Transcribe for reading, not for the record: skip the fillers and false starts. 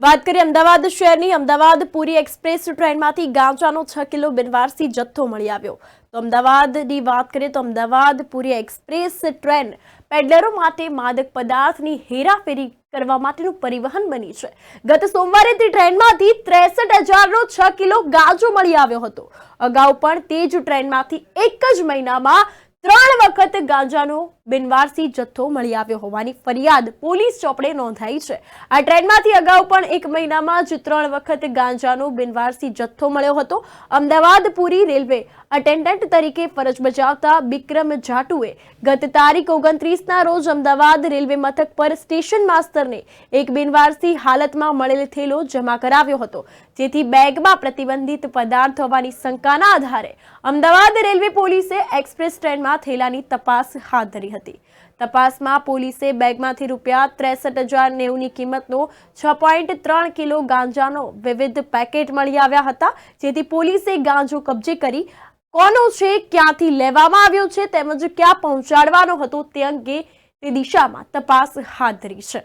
વાત કરીએ અમદાવાદ શહેરની અમદાવાદ પુરી એક્સપ્રેસ ટ્રેનમાંથી ગાંજાનો 6 કિલો બિનવારસી જથ્થો મળી આવ્યો। તો અમદાવાદની વાત કરીએ તો અમદાવાદ પુરી એક્સપ્રેસ ટ્રેન પેડલરો માટે માદક પદાર્થની હેરાફેરી કરવા માટેનું પરિવહન બની છે। ગત સોમવારે તે ટ્રેનમાંથી 63,000નો 6 કિલો ગાંજો મળી આવ્યો હતો। અગાઉ પણ તે જ ટ્રેનમાંથી એક જ મહિનામાં 3 વખત ગાંજાનો બિનવારસી જથ્થો મળી આવ્યો હોવાની ફરિયાદ પોલીસ ચોપડે નોંધાઈ છે। આ ટ્રેનમાંથી અગાઉ પણ એક મહિનામાં જ 3 વખત ગાંજાનો બિનવારસી જથ્થો મળ્યો હતો। અમદાવાદ પુરી રેલવે અટેન્ડન્ટ તરીકે ફરજ બજાવતા બિક્રમ જાટુએ ગત તારીખ 29ના રોજ અમદાવાદ રેલવે મથક પર સ્ટેશન માસ્તરને એક બિનવારસી હાલતમાં મળેલ થેલો જમા કરાવ્યો હતો, જેથી બેગમાં પ્રતિબંધિત પદાર્થ હોવાની શંકાના આધારે અમદાવાદ રેલવે પોલીસે એક્સપ્રેસ ટ્રેનમાં થેલાની તપાસ હાથ ધરી હતી। તપાસમાં પોલીસે બેગમાંથી ₹63,090ની કિંમતનો 6.3 કિલો ગાંજાનો વિવિધ પેકેટ મળી આવ્યા હતા, જેથી પોલીસે ગાંજો કબજે કરી કોનો છે, ક્યાંથી લેવામાં આવ્યો છે તેમજ ક્યાં પહોંચાડવાનો હતો તે અંગે તે દિશામાં તપાસ હાથ ધરી છે।